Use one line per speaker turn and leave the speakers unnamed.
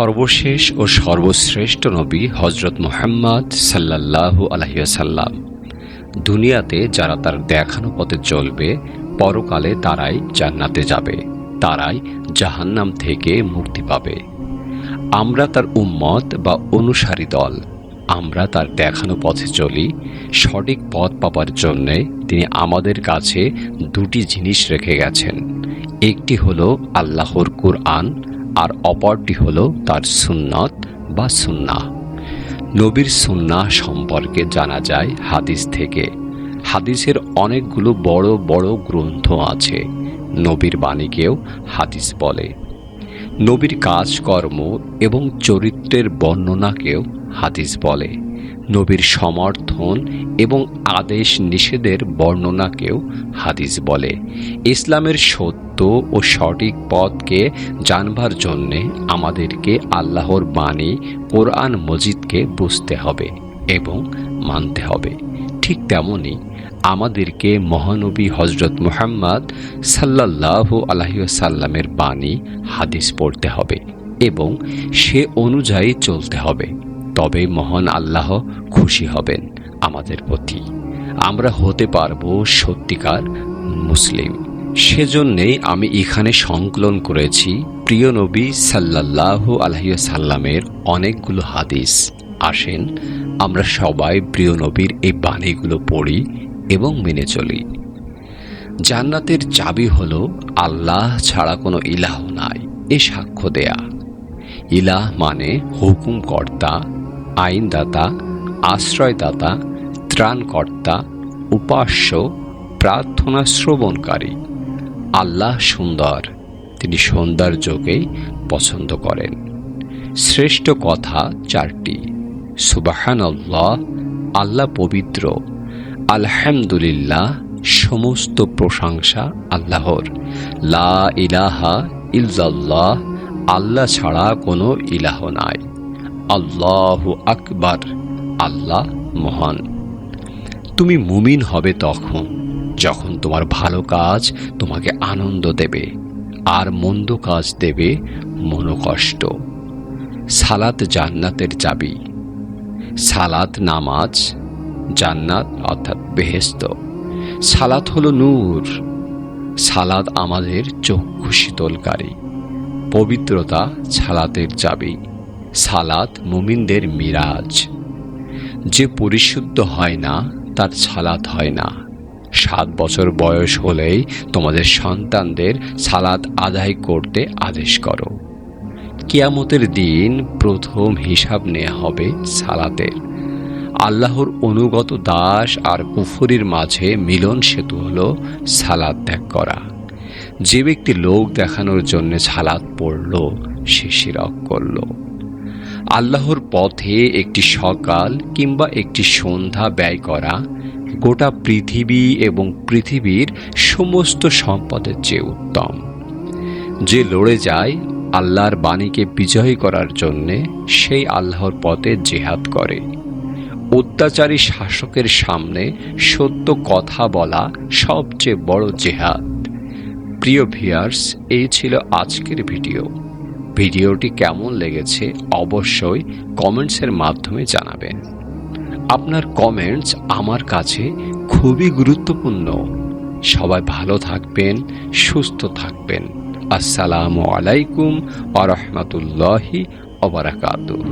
সর্বশেষ ও সর্বশ্রেষ্ঠ নবী হযরত মুহাম্মদ সাল্লাল্লাহু আলাইহি ওয়াসাল্লাম। দুনিয়াতে যারা তার দেখানো পথে চলবে, পরকালে তারাই জান্নাতে যাবে, তারাই জাহান্নাম থেকে মুক্তি পাবে। আমরা তার উম্মত বা অনুসারী দল। আমরা তার দেখানো পথে চলি। সঠিক পথ পাবার জন্যে তিনি আমাদের কাছে দুটি জিনিস রেখে গেছেন। একটি হলো আল্লাহর কুরআন, আর অপরটি হলো তার সুন্নত বা সুন্নাহ। নবীর সুন্নাহ সম্পর্কে জানা যায় হাদিস থেকে। হাদিসের অনেকগুলো বড় বড় গ্রন্থ আছে। নবীর বাণীকেও হাদিস বলে। নবীর কাজকর্ম এবং চরিত্রের বর্ণনাকেও হাদিস বলে। নবীর সমর্থন এবং আদেশ নিষেধের বর্ণনাকেও হাদিস বলে। ইসলামের সত্য ও সঠিক পথকে জানবার জন্যে আমাদেরকে আল্লাহর বাণী কোরআন মজিদকে বুঝতে হবে এবং মানতে হবে। ঠিক তেমনি আমাদেরকে মহানবী হযরত মুহাম্মদ সাল্লাল্লাহু আলাইহি ওয়াসাল্লামের বাণী হাদিস পড়তে হবে এবং সে অনুযায়ী চলতে হবে। তবে মহান আল্লাহ খুশি হবেন আমাদের প্রতি। আমরা হতে পারব সত্যিকার মুসলিম। সেজন্যেই আমি এখানে সংকলন করেছি প্রিয় নবী সাল্লাল্লাহু আলাইহি ওয়াসাল্লামের অনেকগুলো হাদিস। আসেন আমরা সবাই প্রিয় নবীর এই বাণীগুলো পড়ি এবং মেনে চলি। জান্নাতের চাবি হলো আল্লাহ ছাড়া কোনো ইলাহ নাই এ সাক্ষ্য দেয়া। ইলাহ মানে হুকুমকর্তা, আইনদাতা, আশ্রয়দাতা, ত্রাণকর্তা, উপাস্য, প্রার্থনা শ্রবণকারী। আল্লাহ সুন্দর, তিনি সৌন্দর্যকেই পছন্দ করেন। শ্রেষ্ঠ কথা চারটি: সুবহানাল্লাহ, আল্লাহ পবিত্র। আলহামদুলিল্লাহ, সমস্ত প্রশংসা আল্লাহর। লা ইলাহা ইল্লাল্লাহ, আল্লাহ ছাড়া কোনো ইলাহ নাই। আল্লাহু আকবার, আল্লাহ মহান। তুমি মুমিন হবে তখন যখন তোমার ভালো কাজ তোমাকে আনন্দ দেবে আর মন্দ কাজ দেবে মনোকষ্ট। সালাত জান্নাতের চাবি। সালাত নামাজ, জান্নাত অর্থাৎ বেহেশত। সালাত হলো নূর। সালাত আমাদের চক্ষু শীতলকারী। পবিত্রতা সালাতের চাবি। সালাত মুমিনদের মিরাজ। যে পরিশুদ্ধ হয় না তার সালাত হয় না। 7 বছর বয়স হলেই তোমাদের সন্তানদের সালাত আদায় করতে আদেশ করো। কিয়ামতের দিন প্রথম হিসাব নেওয়া হবে সালাতের। আল্লাহর অনুগত দাস আর কুফরির মাঝে মিলন সেতু হলো সালাত ত্যাগ করা। যে ব্যক্তি লোক দেখানোর জন্য সালাত পড়ল সে শিরক করল। আল্লাহর পথে একটি সকাল কিংবা একটি সন্ধ্যা ব্যয় করা গোটা পৃথিবী এবং পৃথিবীর সমস্ত সম্পদের চেয়ে উত্তম। যে লড়ে যায় আল্লাহর বাণীকে বিজয়ী করার জন্যে, সেই আল্লাহর পথে জিহাদ করে। অত্যাচারী শাসকের সামনে সত্য কথা বলা সবচেয়ে বড় জিহাদ। প্রিয় ভিউয়ার্স, এই ছিল আজকের ভিডিওটি কেমন লেগেছে অবশ্যই কমেন্টসের মাধ্যমে জানাবেন। আপনার কমেন্টস আমার কাছে খুবই গুরুত্বপূর্ণ। সবাই ভালো থাকবেন, সুস্থ থাকবেন। আসসালামু আলাইকুম ওয়া রাহমাতুল্লাহি ওয়া বারাকাতুহু।